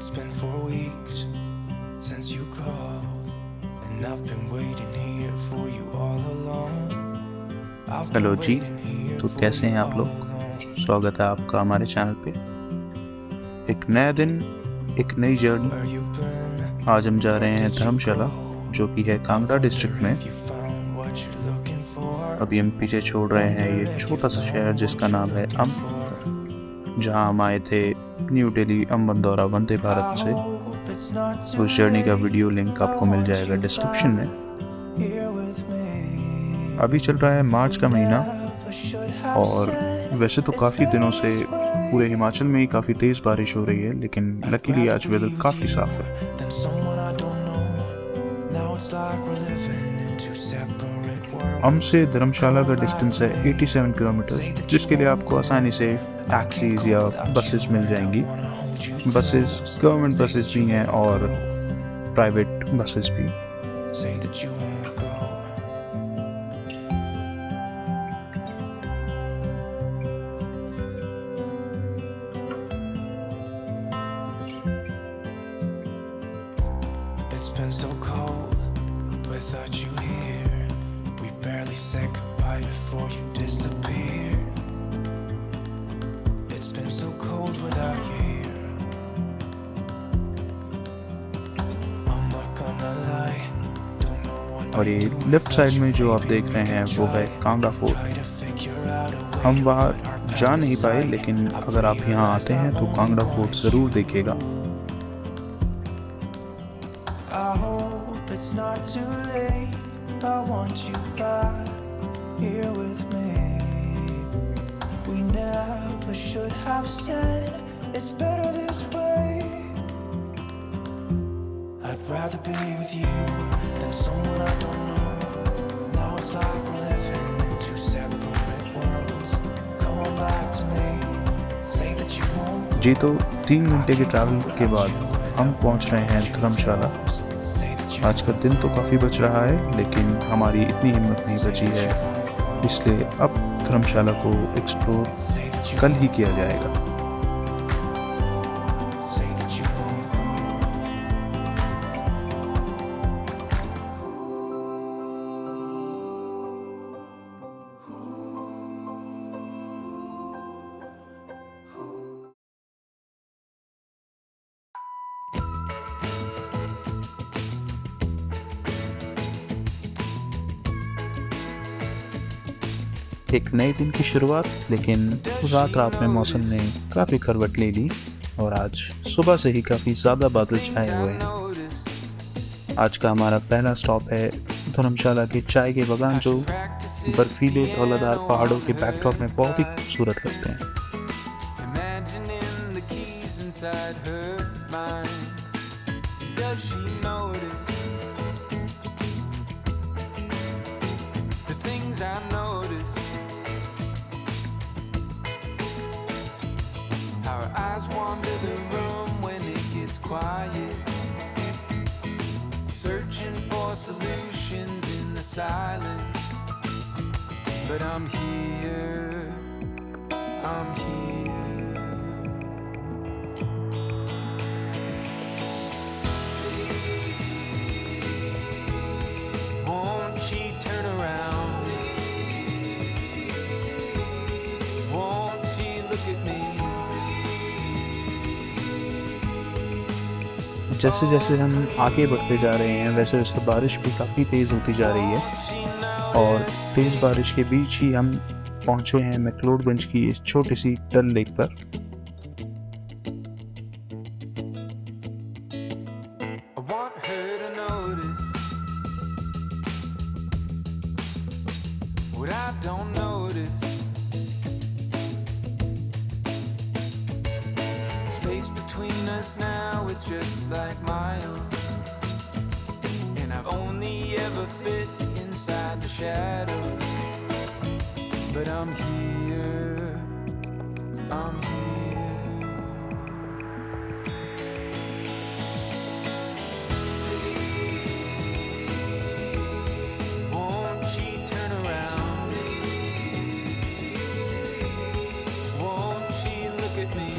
It's been 4 weeks since you called, and I've been waiting here for you all along. Hello जी, तो कैसे हैं आप लोग? स्वागत है आपका हमारे चैनल पे। एक नया दिन, एक नई जर्नी। आज हम जा रहे हैं धर्मशाला, जो कि है कांगड़ा डिस्ट्रिक्ट में। अभी हम पीछे छोड़ रहे हैं ये छोटा सा शहर जिसका नाम है जहां हम आए थे न्यू दिल्ली अम्बंदौरा वंदे भारत से। उस जर्नी का वीडियो लिंक आपको मिल जाएगा डिस्क्रिप्शन में। अभी चल रहा है मार्च का महीना, और वैसे तो काफ़ी दिनों से पूरे हिमाचल में ही काफ़ी तेज़ बारिश हो रही है, लेकिन लकीली आज वेदर काफ़ी साफ है। हमसे धर्मशाला का डिस्टेंस है 87 किलोमीटर, जिसके लिए आपको आसानी से टैक्सीज या बसेस मिल जाएंगी। बसेस गवर्नमेंट बसेस भी हैं और प्राइवेट बसेस भी। It's been so cold without you here. We barely said goodbye before you disappeared. It's been so cold without you here. I'm not gonna lie, don't know what और ये left side में जो आप देख रहे हैं वो है कांगड़ा फोर्ट। हम वहाँ जा नहीं पाए, लेकिन अगर आप यहाँ आते हैं तो कांगड़ा फोर्ट ज़रूर देखिएगा। I hope it's not too late. I want you back here with me. We never should have said it's better this way. I'd rather be with you than someone I don't know. Now it's like we're living in two separate worlds. Come on back to me. Say that you won't go. जी, तो 3 घंटे के travel के बाद हम पहुंच रहे हैं धर्मशाला। आज का दिन तो काफ़ी बच रहा है, लेकिन हमारी इतनी हिम्मत नहीं बची है, इसलिए अब धर्मशाला को एक्सप्लोर कल ही किया जाएगा। एक नए दिन की शुरुआत, लेकिन रात में मौसम ने काफ़ी करवट ले ली और आज सुबह से ही काफ़ी ज़्यादा बादल छाए हुए हैं। आज का हमारा पहला स्टॉप है धर्मशाला के चाय के बागान, जो बर्फीले धौलाधार पहाड़ों के बैकड्रॉप में बहुत ही खूबसूरत लगते हैं। Our eyes wander the room when it gets quiet, searching for solutions in the silence. But I'm here, I'm here. Won't she turn around? Won't she look at me? जैसे जैसे हम आगे बढ़ते जा रहे हैं, वैसे वैसे बारिश भी काफ़ी तेज़ होती जा रही है, और तेज़ बारिश के बीच ही हम पहुँचे हैं मैक्लोडगंज की इस छोटी सी डल लेक पर। I want her to notice what I don't notice. Space between us now, it's just like miles, and I've only ever fit inside the shadows. But I'm here, I'm here. Won't she turn around? Won't she look at me?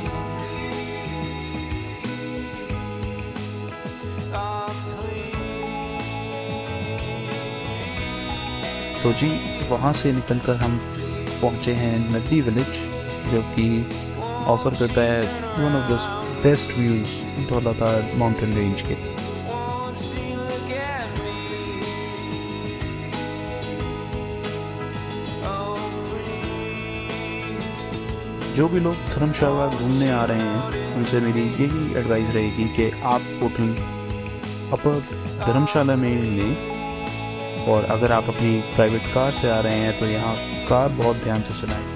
तो जी वहाँ से निकलकर हम पहुँचे हैं नदी village, जो कि ऑफ़र करता है one of the best views Dhauladhar mountain range के। जो भी लोग धर्मशाला घूमने आ रहे हैं उनसे मेरी यही एडवाइस रहेगी कि आप होटल अपर धर्मशाला में लें, और अगर आप अपनी प्राइवेट कार से आ रहे हैं तो यहाँ कार बहुत ध्यान से चलाएं।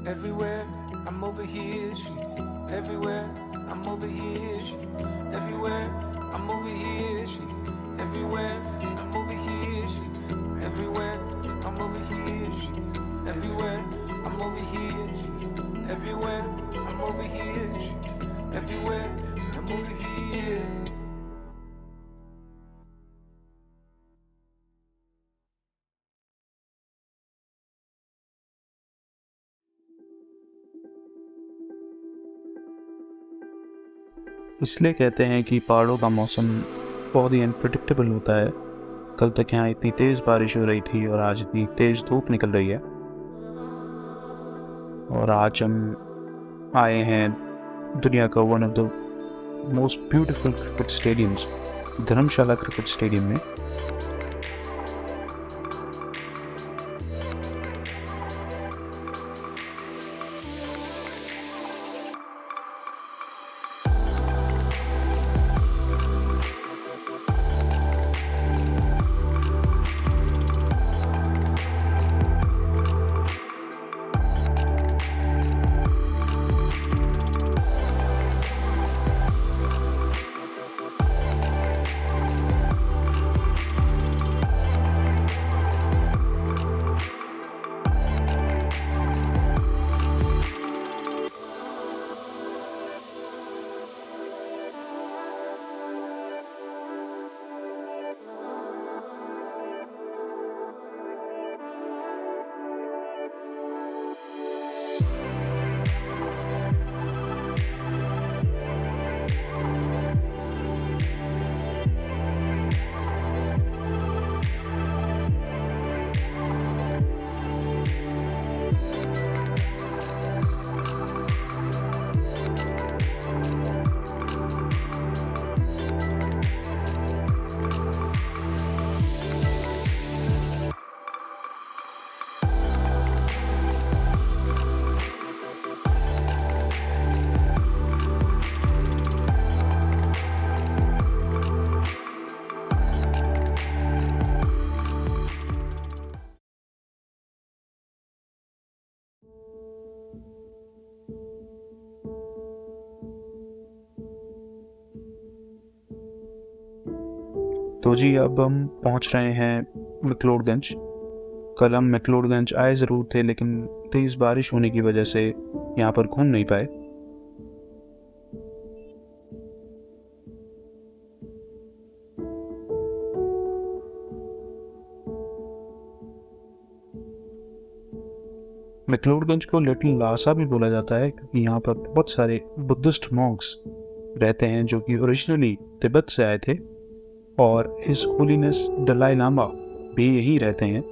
Everywhere I'm over here, she's everywhere I'm over here, she's everywhere I'm over here, she's everywhere I'm over here, she's everywhere I'm over here, she's everywhere I'm over here, she's everywhere I'm over here, she's everywhere I'm over here. इसलिए कहते हैं कि पहाड़ों का मौसम बहुत ही unpredictable होता है। कल तक यहाँ इतनी तेज़ बारिश हो रही थी और आज इतनी तेज़ धूप निकल रही है। और आज हम आए हैं दुनिया का one of the most beautiful cricket stadiums, Dharamshala cricket stadium में। तो जी अब हम पहुंच रहे हैं मैक्लोडगंज। कल हम मैक्लोडगंज आए ज़रूर थे, लेकिन तेज़ बारिश होने की वजह से यहाँ पर घूम नहीं पाए। मैक्लोडगंज को लिटिल लासा भी बोला जाता है, क्योंकि यहाँ पर बहुत सारे बुद्धिस्ट मॉन्क्स रहते हैं जो कि ओरिजिनली तिब्बत से आए थे, और हिज होलीनेस दलाई लामा भी यहीं रहते हैं।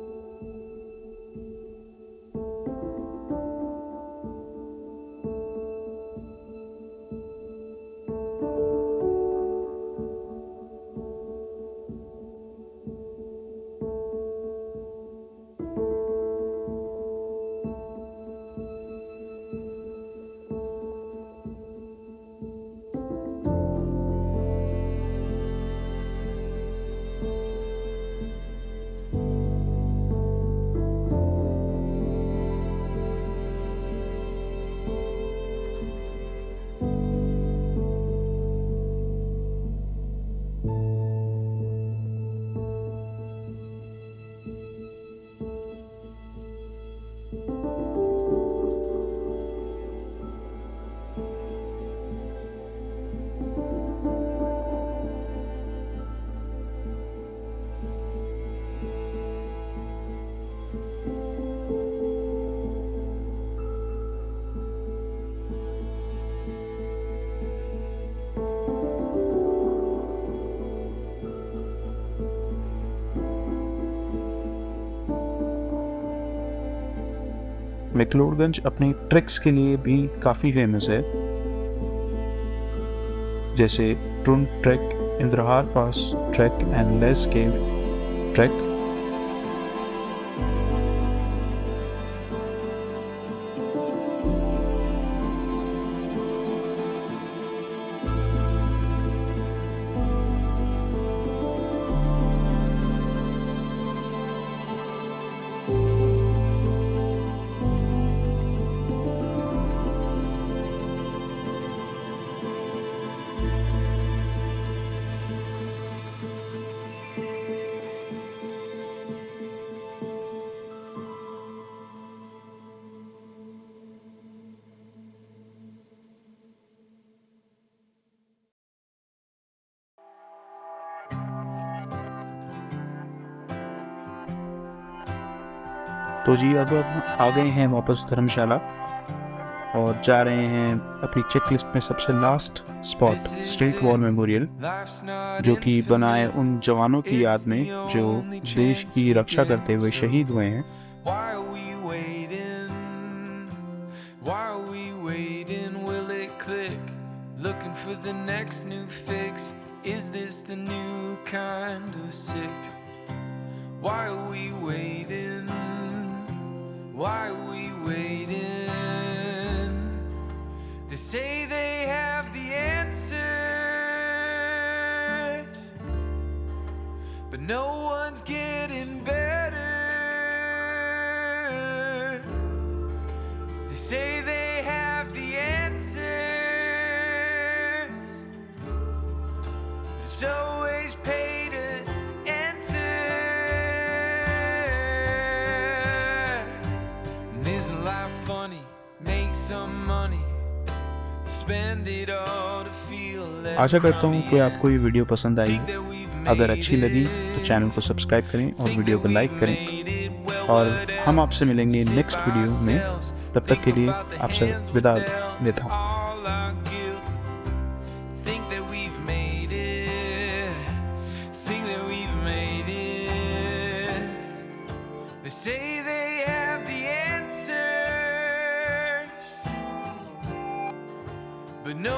मैक्लोडगंज अपने ट्रैक्स के लिए भी काफ़ी फेमस है, जैसे Triund trek, Indrahar pass trek and Lahesh cave trek. तो जी अब हम आ गए हैं वापस धर्मशाला और जा रहे हैं अपनी चेकलिस्ट में सबसे last spot, state war memorial, जो कि बना है उन जवानों की याद में जो देश की रक्षा करते हुए शहीद हुए हैं। Looking for the next new fix. Is this the new kind of sick? Why are we waiting? Why are we waiting? They say they have the answers, but no one's getting better. They say they have the answers. It's always pay to enter. And isn't life funny? Make some money, spend it all to feel less. आशा करता हूँ कि आपको ये video पसंद आई। अगर अच्छी लगी तो चैनल को सब्सक्राइब करें और वीडियो को लाइक करें, और हम आपसे मिलेंगे नेक्स्ट वीडियो में। तब तक के लिए आपसे विदा लेता हूँ। Say they have the answers, but no